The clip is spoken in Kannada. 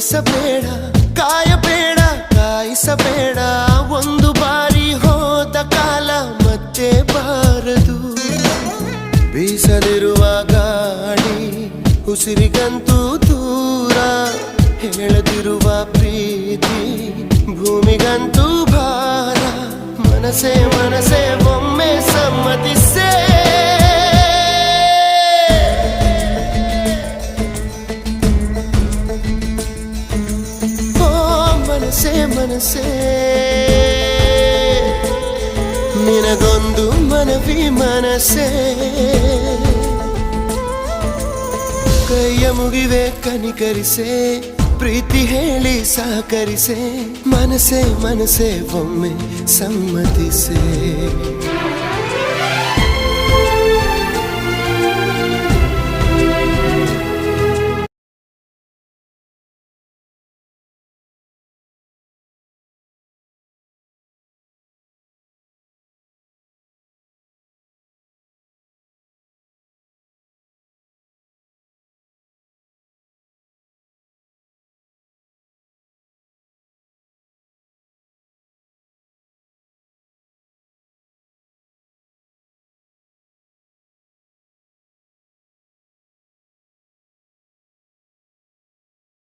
ಬಯಸಬೇಡ ಕಾಯಬೇಡ ಕಾಯಿಸಬೇಡ ಒಂದು ಬಾರಿ ಹೋದ ಕಾಲ ಮತ್ತೆ ಬಾರದು ಬೀಸಲಿರುವ ಗಾಳಿ ಉಸಿರಿಗಂತೂ ದೂರ ಹೇಳದಿರುವ ಪ್ರೀತಿ ಭೂಮಿಗಂತೂ ಭಾರ ಮನಸೇ ಮನಸೇ ಒಮ್ಮೆ ಸಮ್ಮತಿಸೇ ಮನಸೇ ಮನಸೇ ನಿನಗೊಂದು ಮನವಿ ಮನಸೇ ಕೈಯ ಮುಗಿವೆ ಕನಿಕರಿಸೆ ಪ್ರೀತಿ ಹೇಳಿ ಸಹಕರಿಸೆ ಮನಸೇ ಮನಸೇ ಒಮ್ಮೆ ಸಮ್ಮತಿಸೆ